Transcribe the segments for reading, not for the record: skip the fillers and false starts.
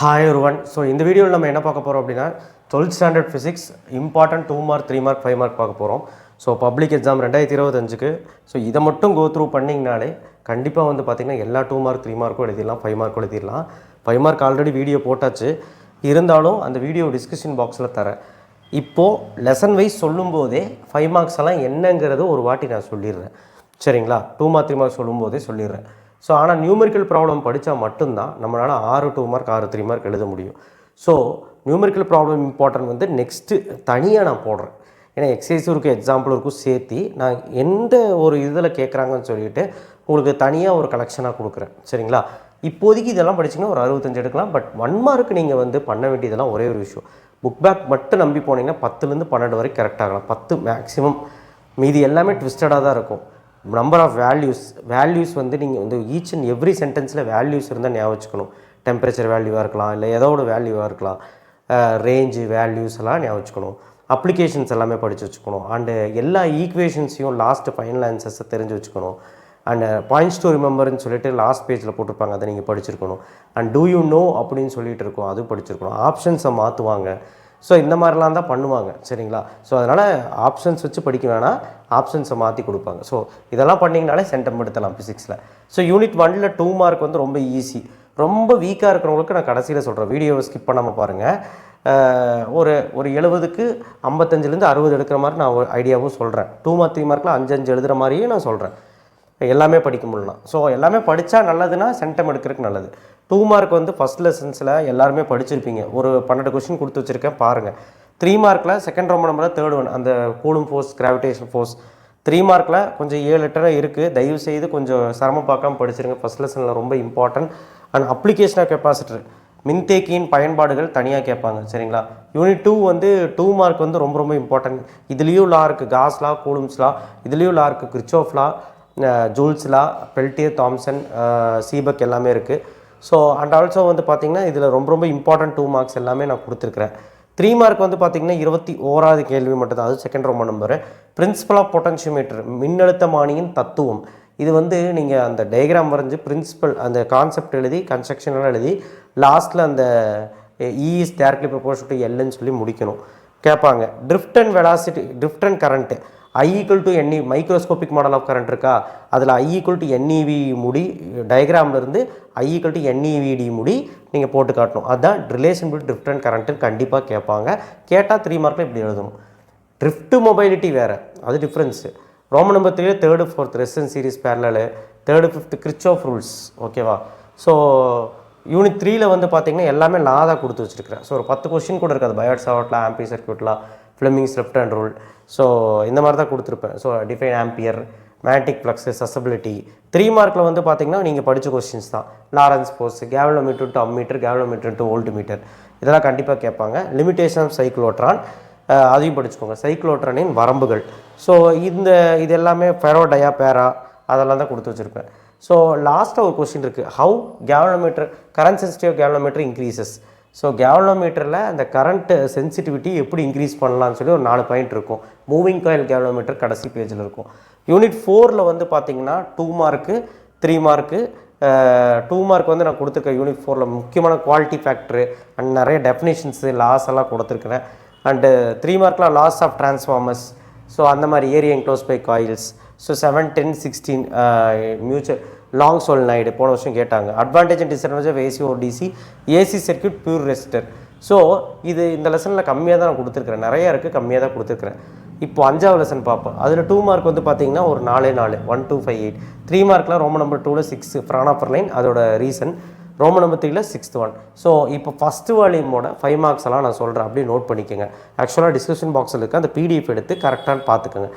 Hi ஒருவன். So இந்த வீடியோவில் நம்ம என்ன பார்க்க போகிறோம் அப்படின்னா 12th standard physics important 2 mark 3 mark 5 mark பார்க்க போகிறோம். ஸோ பப்ளிக் எக்ஸாம் 2025க்கு ஸோ இதை மட்டும் கோ த்ரூ பண்ணிங்கனாலே கண்டிப்பாக வந்து பார்த்திங்கன்னா எல்லா 2 மார்க் 3 மார்க்கும் எழுதிடலாம், 5 மார்க்கும் எழுதிடலாம். 5 மார்க் ஆல்ரெடி வீடியோ போட்டாச்சு, இருந்தாலும் அந்த வீடியோ டிஸ்கிரிப்ஷன் பாக்ஸில் தரேன். இப்போது லெசன் வைஸ் சொல்லும்போதே 5 மார்க்ஸ் எல்லாம் என்னங்கிறது ஒரு வாட்டி நான் சொல்லிடுறேன், சரிங்களா? 2 மார்க் 3 மார்க் சொல்லும்போதே சொல்லிடுறேன். ஸோ ஆனால் நியூமெரிக்கல் ப்ராப்ளம் படித்தா மட்டும்தான் நம்மளால் 6 2 மார்க் 6 3 மார்க் எழுத முடியும். ஸோ நியூமெரிக்கல் ப்ராப்ளம் இம்பார்ட்டன்ட் வந்து நெக்ஸ்ட்டு தனியாக நான் போடுறேன். ஏன்னா எக்ஸசைஸும் இருக்குது, எக்ஸாம்பிள் இருக்கும், சேர்த்து நான் எந்த ஒரு இதில் கேட்குறாங்கன்னு சொல்லிவிட்டு உங்களுக்கு தனியாக ஒரு கலெக்ஷனாக கொடுக்குறேன், சரிங்களா? இப்போதைக்கு இதெல்லாம் படிச்சிங்கன்னா ஒரு 65 எடுக்கலாம். பட் 1 மார்க்கு நீங்கள் வந்து பண்ண வேண்டியதெல்லாம் ஒரே ஒரு விஷயம், புக் பேக் மட்டும் நம்பி போனீங்கன்னா 10லேருந்து 12 வரைக்கும் கரெக்டாகலாம், 10 மேக்ஸிமம். மீதி எல்லாமே ட்விஸ்டடாக தான் இருக்கும். நம்பர் ஆஃப் வேல்யூஸ் வந்து நீங்கள் வந்து ஈச் அண்ட் எவ்ரி சென்டென்ஸில் வேல்யூஸ் இருந்தால் ஞாபகம் வச்சுக்கணும். டெம்பரேச்சர் வேல்யூவாக இருக்கலாம், இல்லை ஏதோட வேல்யூவாக இருக்கலாம், ரேஞ்சு வேல்யூஸ் எல்லாம் ஞாபகம் வச்சுக்கணும். அப்ளிகேஷன்ஸ் எல்லாமே படித்து வச்சுக்கணும். அண்டு எல்லா ஈக்குவேஷன்ஸையும் லாஸ்ட்டு ஃபைனல் ஆன்சர்ஸை தெரிஞ்சு வச்சுக்கணும். அண்ட் பாயிண்ட்ஸ் டு ரிமெம்பர்னு சொல்லிட்டு லாஸ்ட் பேஜில் போட்டிருப்பாங்க, அதை நீங்கள் படிச்சிருக்கணும். அண்ட் டூ யூ நோ அப்படின்னு சொல்லிட்டு இருக்கோம், அதுவும் படிச்சிருக்கணும். ஆப்ஷன்ஸை மாற்றுவாங்க, ஸோ இந்த மாதிரிலாம் தான் பண்ணுவாங்க, சரிங்களா? ஸோ அதனால் ஆப்ஷன்ஸ் வச்சு படிக்க வேணாம், ஆப்ஷன்ஸை மாற்றி கொடுப்பாங்க. ஸோ இதெல்லாம் பண்ணிங்கனாலே சென்டம் எடுத்தலாம் ஃபிசிக்ஸில். ஸோ யூனிட் 1ல் 2 மார்க் வந்து ரொம்ப ஈஸி. ரொம்ப வீக்காக இருக்கிறவங்களுக்கு நான் கடைசியில் சொல்கிறேன், வீடியோவை ஸ்கிப் பண்ணாமல் பாருங்கள். ஒரு 70க்கு 55லேருந்து 60 எடுக்கிற மாதிரி நான் ஒரு ஐடியாவும் சொல்கிறேன். 2 மார்க் 3 மார்க்கில் 5 எழுதுகிற மாதிரியே நான் சொல்கிறேன், எல்லாமே படிக்க முடியலாம். ஸோ எல்லாமே படித்தா நல்லதுன்னா சென்டம் எடுக்கிறதுக்கு நல்லது. 2 மார்க் வந்து ஃபஸ்ட் லெசன்ஸில் எல்லாருமே படிச்சிருப்பீங்க. ஒரு 12 கொஸ்டின் கொடுத்து வச்சுருக்கேன் பாருங்கள். 3 மார்க்கில் செகண்ட் ரோமன் நம்பரில் தேர்ட் ஒன், அந்த கூலும் ஃபோர்ஸ், கிராவிடேஷன் ஃபோர்ஸ். 3 மார்க்கில் கொஞ்சம் 7 8 இருக்குது, தயவு செய்து கொஞ்சம் சிரமம் பார்க்காம படிச்சிருங்க. ஃபஸ்ட் லெசனில் ரொம்ப important. And application of capacitor, மின்தேக்கியின் பயன்பாடுகள் தனியாக கேட்பாங்க, சரிங்களா? யூனிட் 2 வந்து 2 மார்க் வந்து ரொம்ப ரொம்ப இம்பார்ட்டன்ட். இதுலேயும் லா இருக்குது, காஸ் லா, கூலும்ஸ் லா, இதுலேயும் லா இருக்குது, Kirchhoff law, Joule's law, Peltier, Thomson, Seebeck எல்லாமே இருக்குது. ஸோ அண்ட் ஆல்சோ வந்து பார்த்திங்கன்னா இதில் ரொம்ப ரொம்ப இம்பார்ட்டன்ட் 2 மார்க்ஸ் எல்லாமே நான் கொடுத்துருக்குறேன். 3 மார்க் வந்து பார்த்திங்கன்னா 21வது கேள்வி மட்டும்தான், அது second Roman number. Principle of potentiometer, மின்னழுத்தமானியின் தத்துவம். இது வந்து நீங்கள் அந்த டயக்ராம் வரைஞ்சி பிரின்சிபல் அந்த கான்செப்ட் எழுதி கன்ஸ்ட்ரக்ஷனெலாம் எழுதி லாஸ்ட்டில் அந்த இஸ் டேரக்ட்லி ப்ரொபோர்ஷனல் டு எல்லுன்னு சொல்லி முடிக்கணும், கேட்பாங்க. Drift and velocity, drift and current, I equal to NE, microscopic model of current இருக்கா, அதில் I equal to NEV முடி டயக்ராம்லேருந்து I equal to NEVD முடி நீங்கள் போட்டு காட்டணும். அதுதான் relation between drift and current கண்டிப்பாக கேட்பாங்க. கேட்டால் 3 மார்க்கில் இப்படி எழுதணும். ட்ரிஃப்ட்டு மொபைலிட்டி வேறு, அது difference. Roman number 3 third 4th resistance series parallel, third 5th கிரிச்சாஃப் rules, ஓகேவா? ஸோ யூனிட் 3ல் வந்து பார்த்திங்கன்னா எல்லாமே நான் தான் கொடுத்து வச்சுருக்கிறேன். ஸோ ஒரு 10 கொஸ்டின் கூட இருக்காது, பயோட் சாவட்லாம், ஆம்பி சர்க்யூட்லாம், Fleming's left hand rule, so இந்த மாதிரி தான் கொடுத்துருப்பேன். So define ampere, magnetic flux, susceptibility. 3 மார்க்கில் வந்து பார்த்திங்கன்னா நீங்கள் படித்த கொஸ்டின்ஸ் தான். Lorentz force, galvanometer to ammeter, galvanometer to voltmeter, இதெல்லாம் கண்டிப்பாக கேட்பாங்க. லிமிடேஷன் ஆஃப் சைக்ளோட்ரான், அதையும் படிச்சுக்கோங்க. சைக்ளோட்ரானின் வரம்புகள். ஸோ இது எல்லாமே ஃபெரோடயா பேரா அதெல்லாம் தான் கொடுத்து வச்சுருப்பேன். ஸோ லாஸ்ட்டாக ஒரு கொஸ்டின் இருக்குது, how galvanometer current sensitive galvanometer increases. So கேவலோமீட்டரில் அந்த கரண்ட்டு சென்சிட்டிவிட்டி எப்படி இன்க்ரீஸ் பண்ணலான்னு சொல்லி ஒரு 4 பாயிண்ட் இருக்கும். மூவிங் காயில் கேவலோமீட்டர் கடைசி பேஜில் இருக்கும். யூனிட் 4ல் வந்து பார்த்திங்கன்னா 2 மார்க்கு 3 மார்க்கு. 2 மார்க் வந்து நான் கொடுத்துருக்கேன். யூனிட் 4ல் முக்கியமான குவாலிட்டி ஃபேக்டரு அண்ட் நிறைய டெஃபினேஷன்ஸு லாஸ் எல்லாம் கொடுத்துருக்கிறேன். அண்டு 3 மார்க்கில் லாஸ் ஆஃப் டிரான்ஸ்ஃபார்மர்ஸ், ஸோ அந்த மாதிரி area enclose by coils. So 7 10 16 mutual long solenoid போன வருஷம் கேட்டாங்க. Advantage and disadvantage of AC or DC, AC circuit, pure resistor. So இது இந்த லெசனில் கம்மியாக தான் நான் கொடுத்துருக்குறேன், நிறையா இருக்குது, கம்மியாக தான் கொடுத்துருக்குறேன். இப்போ 5வது லெசன் பார்ப்போம். அதில் 2 மார்க் வந்து பார்த்திங்கன்னா ஒரு 4 1 2 5 8. 3 மார்க்கில் ரோமன் நம்பர் 2ல் 6 ஃப்ரானாஃபர் லைன், அதோட ரீசன். ரோமன் நம்பர் 3ல் 6th ஒன். ஸோ இப்போ ஃபஸ்ட்டு வால்யூமோட 5 மார்க்ஸ் எல்லாம் நான் சொல்கிறேன், அப்படியே நோட் பண்ணிக்கோங்க. ஆக்சுவலாக டிஸ்கிரிப்ஷன் பாக்ஸில் இருக்குது, அந்த PDF எடுத்து கரெக்டாக பார்த்துக்கோங்க.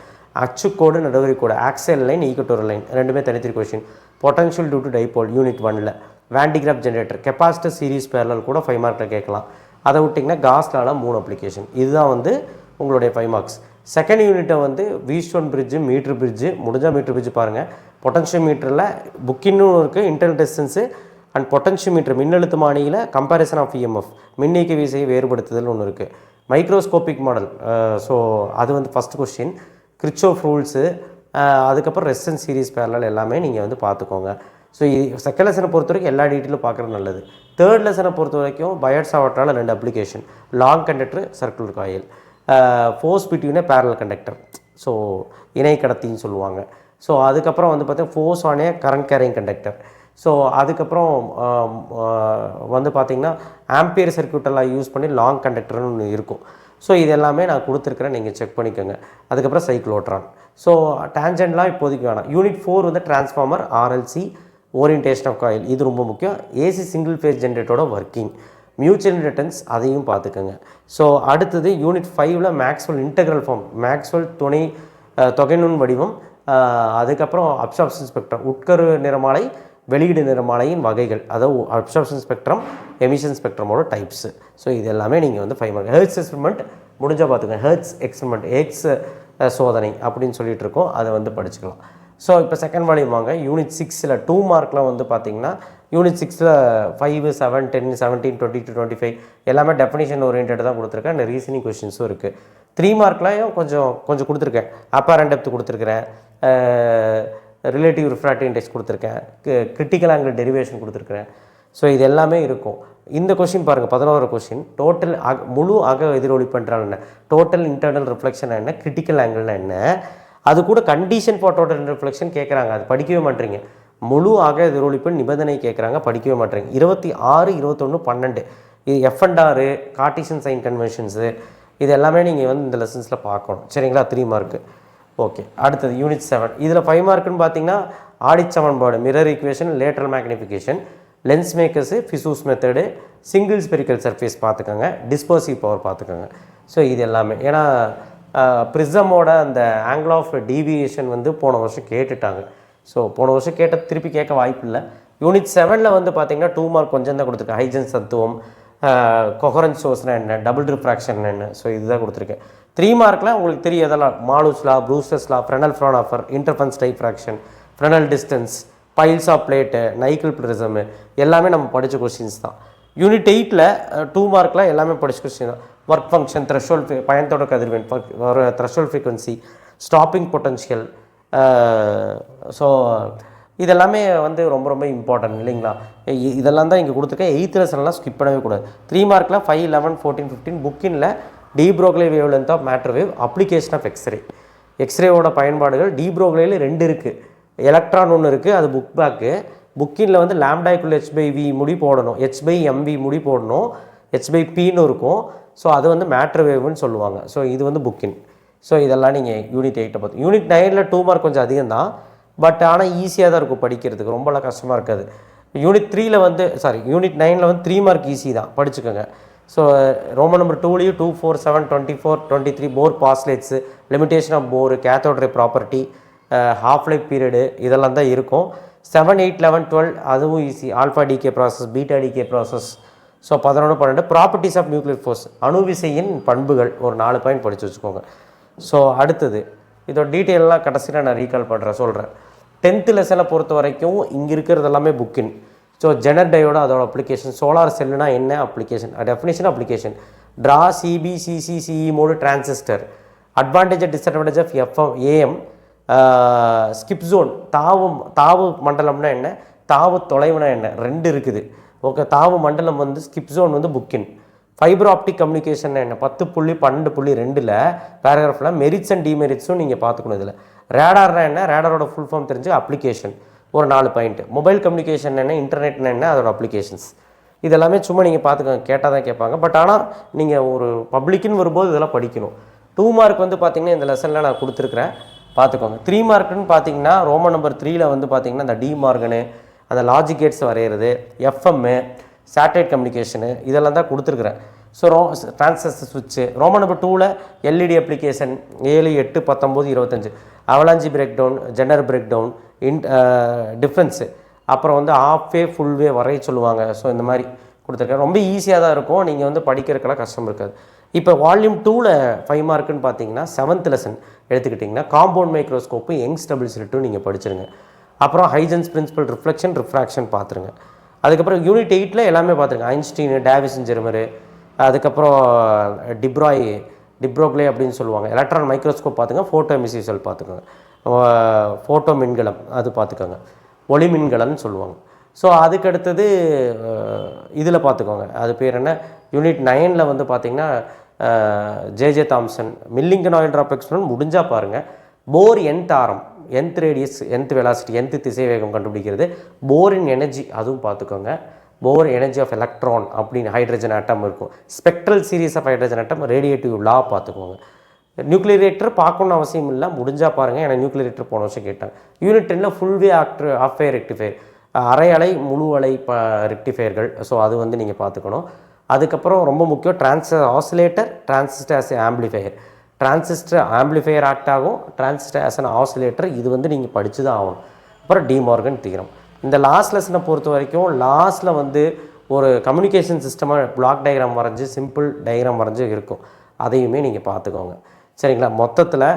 அச்சுக்கோடு, நடுவரி கோடு, ஆக்சல் லைன், ஈக்குவட்டோரியல் லைன், ரெண்டுமே தனித்தனி question. Potential due to dipole unit 1ல். Van de Graaff generator, capacitor series parallel கூட 5 மார்க்கில் கேட்கலாம். அதை விட்டிங்கன்னா காஸ்லால 3 அப்ளிகேஷன். இதுதான் வந்து உங்களுடைய 5 மார்க்ஸ். செகண்ட் யூனிட்டை வந்து வீஸ்டோன் பிரிட்ஜு, மீட்ரு பிரிட்ஜு, முடிஞ்சால் மீட்ரு பிரிட்ஜு பாருங்கள். பொட்டன்ஷியல் மீட்டரில் புக்கின்னு இருக்குது, internal distance and potential meter மின்னழுத்தமானியில் கம்பேரிசன் ஆஃப் இஎம்எஃப், மின்னியக்க விசையை வேறுபடுத்துதல் ஒன்று இருக்குது. மைக்ரோஸ்கோபிக் மாடல், ஸோ அது வந்து ஃபஸ்ட் கொஸ்டின். கிரிச்சோஃப் ரூல்ஸு, அதுக்கப்புறம் ரெசிஸ்டன்ஸ் சீரிஸ் பேரலல் எல்லாமே நீங்கள் வந்து பார்த்துக்கோங்க. ஸோ செகண்ட் லெசனை பொறுத்த வரைக்கும் எல்லா டீட்டெயிலும் பார்க்குறது நல்லது. தேர்ட் லெசனை பொறுத்த வரைக்கும் பயட் சாவர்ட்டால் 2 application, long conductor, circular coil, force between parallel conductor, so இணை கடத்தின்னு சொல்லுவாங்க. ஸோ அதுக்கப்புறம் வந்து பார்த்தீங்கன்னா force on a current carrying conductor. So அதுக்கப்புறம் வந்து பார்த்திங்கன்னா ஆம்பியர் சர்க்யூட்டெல்லாம் யூஸ் பண்ணி லாங் கண்டக்டர்னு ஒன்று இருக்கும். ஸோ இது எல்லாமே நான் கொடுத்துருக்குறேன், நீங்கள் செக் பண்ணிக்கோங்க. அதுக்கப்புறம் சைக்ளோட்ரான். ஸோ டேஞ்சன்ட்லாம் இப்போதைக்கு வேணாம். யூனிட் 4 வந்து transformer, RLC, orientation of coil, இது ரொம்ப முக்கியம். ஏசி சிங்கிள் ஃபேஸ் ஜென்ரேட்டரோட ஒர்க்கிங், மியூச்சுவல் இண்டக்டன்ஸ், அதையும் பார்த்துக்கோங்க. ஸோ அடுத்தது யூனிட் 5ல் மேக்ஸ்வெல் இன்டெக்ரல் ஃபார்ம், மேக்ஸ்வெல் தொகைநுண் வடிவம், அதுக்கப்புறம் அப்சார்ப்ஷன் ஸ்பெக்ட்ரம், உட்கரு நிறமாலை, வெளியீடு நிறமாலையின் வகைகள், அதாவது அப்சார்ப்ஷன் ஸ்பெக்ட்ரம், எமிஷன் ஸ்பெக்ட்ரமோட டைப்ஸு. ஸோ இது எல்லாமே நீங்கள் வந்து 5 மார்க். ஹெர்ட்ஸ் எக்ஸ்பெரிமெண்ட் முடிஞ்சால் பார்த்துக்கோங்க. ஹெர்ட்ஸ் எக்ஸ்பெரிமெண்ட், எக்ஸ் சோதனை அப்படின்னு சொல்லிட்டு இருக்கோம், அதை வந்து படிச்சுக்கலாம். ஸோ இப்போ செகண்ட் வால்யூம் வாங்க. யூனிட் 6ல் 2 மார்க்கில் வந்து பார்த்தீங்கன்னா யூனிட் 6ல் 5, 7, 10, 17, 22, 25 எல்லாமே டெஃபினிஷன் ஓரியன்டட் தான் கொடுத்துருக்கேன். இந்த ரீசனிங் கொஸ்டின்ஸும் இருக்குது. 3 மார்க்லையும் கொஞ்சம் கொடுத்துருக்கேன். அப்பேரண்ட் டெப்த் கொடுத்துருக்குறேன், ரிலேட்டிவ் ரிஃப்ராக்டிவ் இண்டெக்ஸ் கொடுத்துருக்கேன், கிரிட்டிக்கல் ஆங்கிள் டெரிவேஷன் கொடுத்துருக்குறேன். ஸோ இது எல்லாமே இருக்கும். இந்த கொஷின் பாருங்கள், 11 கொஷின். டோட்டல் முழு எதிரொலிப்பு என்றால் என்ன, டோட்டல் இன்டர்னல் ரிஃப்ளெக்ஷன் என்ன, கிரிட்டிக்கல் ஆங்கிள்னா என்ன, அது கூட கண்டிஷன் ஃபார் டோட்டல் ரிஃப்ளெக்ஷன் கேட்குறாங்க, அது படிக்கவே மாட்டேறீங்க. முழு எதிரொலிப்பு நிபந்தனை கேட்குறாங்க, படிக்கவே மாட்டேறீங்க. 26, 21, 12 இது எஃப்என்ஆர், கார்ட்டீசியன் சைன் கன்வென்ஷன்ஸு, இது எல்லாமே நீங்கள் வந்து இந்த லெசன்ஸில் பார்க்கணும். சரிங்களா? 3 மார்க்கு. ஓகே, அடுத்தது யூனிட் 7. இதில் 5 மார்க்குன்னு பார்த்தீங்கன்னா ஆடிட் சமன்பாடு, mirror equation, lateral magnification, lens makers, Fizeau's method, single spherical surface பார்த்துக்கோங்க, டிஸ்பர்சிவ் பவர் பார்த்துக்கோங்க. ஸோ இது எல்லாமே ஏன்னா ப்ரிசமோட அந்த ஆங்கிள் ஆஃப் டீவியேஷன் வந்து போன வருஷம் கேட்டுட்டாங்க. ஸோ போன வருஷம் கேட்ட திருப்பி கேட்க வாய்ப்பு இல்லை. யூனிட் 7ல் வந்து பார்த்தீங்கன்னா 2 மார்க் கொஞ்சம் தான் கொடுத்துருக்கேன். ஹைஜன்ஸ் தத்துவம், கொஹரன்ஸ் சோர்ஸ்னா என்ன, டபுள் ரிஃப்ராக்ஷன் என்ன, ஸோ இதுதான் கொடுத்துருக்கேன். 3 மார்க்கில் உங்களுக்கு தெரியும் எதெல்லாம், Malus law, Brewster's law, Fresnel Fraunhofer, interference diffraction, Fresnel distance, piles of plate, Nicol prism, எல்லாமே நம்ம படித்த கொஸ்டின்ஸ் தான். யூனிட் 8ல் 2 மார்க்கில் எல்லாமே படித்த கொஸ்டின் தான். ஒர்க் ஃபங்க்ஷன், த்ரெஷோல்ட், பயன்தொட கதிர்வெண், threshold frequency, stopping potential, so இதெல்லாமே வந்து ரொம்ப ரொம்ப இம்பார்ட்டன்ட் இல்லைங்களா? இதெல்லாம் தான் இங்கே கொடுத்துருக்கேன். 8th லெசன்லாம் ஸ்கிப் பண்ணவே கூடாது. 3 மார்க்கில் 5, 11, 14, 15 புக்கினில் de Broglie wavelength of matter wave, application of X-ray, எக்ஸ்ரேவோட பயன்பாடுகள். டி ப்ரோக்லேயில் 2 இருக்குது, எலக்ட்ரான் ஒன்று இருக்குது, அது புக் பேக்கு. புக்கினில் வந்து லாம்டாய்க்குள்ள h/v முடி போடணும், h/mv முடி போடணும், h/pன்னு இருக்கும். ஸோ அது வந்து மேட்ரு வேவ்னு சொல்லுவாங்க. ஸோ இது வந்து புக்கின். ஸோ இதெல்லாம் நீங்கள் யூனிட் 8 பார்த்து. யூனிட் 9ல் 2 மார்க் கொஞ்சம் அதிகம் தான், பட் ஆனால் ஈஸியாக தான் இருக்கும் படிக்கிறதுக்கு, ரொம்பலாம் கஷ்டமாக இருக்காது. யூனிட் 3ல் வந்து யூனிட் 9ல் வந்து 3 மார்க் ஈஸி தான், படிச்சுக்கோங்க. ஸோ ரோமன் நம்பர் 2லேயும் 2, 4, 7, 24, 23 Bohr postulates, limitation of Bohr, cathode ray property, half life period, இதெல்லாம் தான் இருக்கும். 7, 8, 11, 12 அதுவும் easy. Alpha decay process, beta decay process. So 11, 12 properties of nuclear force, அணுவிசையின் பண்புகள், ஒரு 4 பாயிண்ட் படித்து வச்சுக்கோங்க. ஸோ அடுத்தது இதோட டீட்டெயிலெலாம் கடைசியில் நான் ரீகால் சொல்கிறேன். 10th லெசனை பொறுத்த வரைக்கும் இங்கே இருக்கிறது எல்லாமே புக்கின். ஸோ ஜெனர் டயோட அதோட அப்ளிகேஷன், சோலார் செல்லுனா என்ன அப்ளிகேஷன், டெஃபினேஷன் அப்ளிகேஷன், ட்ரா, CB, CC, CE mode, transistor, advantage and disadvantage of FM, AM, skip zone, தாவு மண்டலம்னா என்ன, தாவு தொலைவுனா என்ன, 2 இருக்குது. ஓகே, தாவு மண்டலம் வந்து ஸ்கிப் ஜோன் வந்து புக்கின். ஃபைபர் ஆப்டிக் கம்யூனிகேஷன் என்ன, 10.12.2ல் பேராகிராஃபில் மெரிட்ஸ் அண்ட் டிமெரிட்ஸும் நீங்கள் பார்த்துக்கணும். இதில் ரேடார்னா என்ன, ரேடாரோட ஃபுல் ஃபார்ம் தெரிஞ்சு அப்ளிகேஷன், ஒரு 4 பாயிண்ட். மொபைல் கம்யூனிகேஷன் என்ன, இன்டர்நெட்னா என்ன, அதோட அப்ளிகேஷன்ஸ். இதெல்லாமே சும்மா நீங்கள் பார்த்துக்கோங்க, கேட்டால் தான் கேட்பாங்க. பட் ஆனால் நீங்கள் ஒரு பப்ளிக்குன்னு வரும்போது இதெல்லாம் படிக்கணும். 2 மார்க் வந்து பார்த்திங்கன்னா இந்த லெசனில் நான் கொடுத்துருக்குறேன், பார்த்துக்கோங்க. 3 மார்க்குன்னு பார்த்தீங்கன்னா ரோமன் நம்பர் 3ல் வந்து பார்த்திங்கன்னா இந்த டி மார்கனு, அந்த லாஜிக் கேட்ஸ் வரைகிறது, எஃப்எம்மு, சேட்டலைட் கம்யூனிகேஷனு, இதெல்லாம் தான் கொடுத்துருக்குறேன். ஸோ டிரான்சிஸ்டர் ஸ்விட்சு. ரோமன் நம்பர் 2ல் LED application 7, 8, 19, 25, avalanche breakdown, Zener breakdown, difference, அப்புறம் வந்து ஆஃப் வே ஃபுல் வே வரைய சொல்லுவாங்க. ஸோ இந்த மாதிரி கொடுத்துருக்கேன். ரொம்ப ஈஸியாக தான் இருக்கும், நீங்கள் வந்து படிக்கிறதுக்கெல்லாம் கஷ்டம் இருக்காது. இப்போ வால்யூம் 2ல் 5 மார்க்குன்னு பார்த்தீங்கன்னா 7th லெசன் எடுத்துக்கிட்டிங்கன்னா காம்பவுண்ட் மைக்ரோஸ்கோப்பு, யங்ஸ் டபுள் ஸ்லிட்டும் நீங்கள் படிச்சிருங்க. அப்புறம் ஹைஜன்ஸ் பிரின்சிபல், ரிஃப்ளெக்ஷன், ரிஃப்ராக்ஷன் பார்த்துருங்க. அதுக்கப்புறம் யூனிட் 8ல் எல்லாமே பார்த்துருங்க, ஐன்ஸ்டீனு, டேவிசன் ஜெர்மரு, அதுக்கப்புறம் டிப்ரோக்லே அப்படின்னு சொல்லுவாங்க, எலக்ட்ரான் மைக்ரோஸ்கோப் பார்த்துங்க, ஃபோட்டோ எமிசிவ் செல் பார்த்துக்கோங்க, ஃபோட்டோ மின்கலம் அது பார்த்துக்கோங்க. ஒளிமின்கலன்னு சொல்லுவாங்க. ஸோ அதுக்கடுத்தது இதில் பார்த்துக்கோங்க, அது பேர் என்ன, யூனிட் 9ல் வந்து பார்த்திங்கன்னா J J Thomson Millikan oil drop experiment முடிஞ்சால் பாருங்கள். போர் nth ஆரம், nth radius, nth velocity, nth திசைவேகம் கண்டுபிடிக்கிறது, போரின் எனர்ஜி அதுவும் பார்த்துக்கோங்க. போர் எனர்ஜி ஆஃப் எலக்ட்ரான் அப்படின்னு ஹைட்ரஜன் ஆட்டம் இருக்கும். Spectral series of hydrogen atom, radiative law பார்த்துக்கோங்க. நியூக்ளியர் ரியாக்டர் பார்க்கணுன்னு அவசியம் இல்லை, முடிஞ்சால் பாருங்கள். ஏன்னா நியூக்ளியர் ரியாக்டர் போன வருஷம் கேட்டாங்க. யூனிட் 10ல் ஃபுல்வே ஆஃப் வே ரெக்டிஃபையர், அரை அலை முழு அலை ரெக்டிஃபையர்கள். ஸோ அது வந்து நீங்கள் பார்த்துக்கணும். அதுக்கப்புறம் ரொம்ப முக்கியம் oscillator, transistor as amplifier. Transistor amplifier act ஆகும், டிரான்சிஸ்டர் ஆஸ் அன் ஆசிலேட்டர். இது வந்து நீங்கள் படித்து தான் ஆகணும். அப்புறம் டி மார்கன் தியரம். இந்த லாஸ்ட் லெசனை பொறுத்த வரைக்கும் லாஸ்ட்டில் வந்து ஒரு கம்யூனிகேஷன் சிஸ்டமாக பிளாக் டயக்ராம் வரைஞ்சி, சிம்பிள் டயக்ராம் வரைஞ்சி இருக்கும். அதையுமே நீங்கள் பார்த்துக்கோங்க. சரிங்களா? மொத்தத்தில்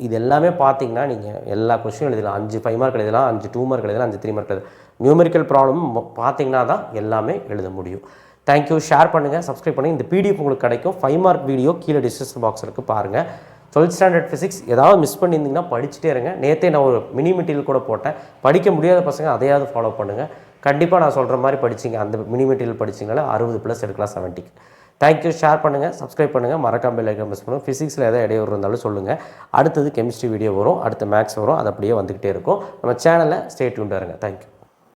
இது எல்லாமே பார்த்தீங்கன்னா நீங்கள் எல்லா கொஸ்டின் எழுதலாம். 5 5 மார்க் எழுதலாம், 5 2 மார்க் எழுதலாம், 5 3 மார்க் எழுதலாம். நியூமெரிக்கல் ப்ராப்ளம் பார்த்தீங்கன்னா தான் எல்லாமே எழுத முடியும். தேங்க்யூ. ஷேர் பண்ணுங்கள், சப்ஸ்கிரைப் பண்ணுங்கள். இந்த பிடிஎஃப் உங்களுக்கு கிடைக்கும். 5 மார்க் வீடியோ கீழே டிஸ்கிரிப்ஷன் பாக்ஸ் இருக்குது, பாருங்கள். 12th ஸ்டாண்டர்ட் ஃபிசிக்ஸ் ஏதாவது மிஸ் பண்ணியிருந்தீங்கன்னா படிச்சுட்டே இருங்க. நேற்றே நான் ஒரு மினி மெட்டீரியல் கூட போட்டேன். படிக்க முடியாத பசங்க அதையாவது ஃபாலோ பண்ணுங்கள். கண்டிப்பாக நான் சொல்கிற மாதிரி படிச்சிங்க, அந்த மினி மெட்டீரியல் படிச்சிங்கனால 60+ எடுக்கலாம் 70க்கு. தேங்க்யூ. ஷேர் பண்ணுங்கள், சப்ஸ்கிரைப் பண்ணுங்கள், மறக்காம பெல் ஐக்கான் ப்ரெஸ் பண்ணுங்கள். ஃபிசிக்ஸில் எதாவது இடையூறு இருந்தாலும் சொல்லுங்கள். அடுத்தது கெமிஸ்ட்ரி வீடியோ வரும், அடுத்து மேக்ஸ் வரும், அது அப்படியே வந்துக்கிட்டே இருக்கும். நம்ம சேனலில் ஸ்டே டியூன்டாக இருங்க. தேங்க்யூ.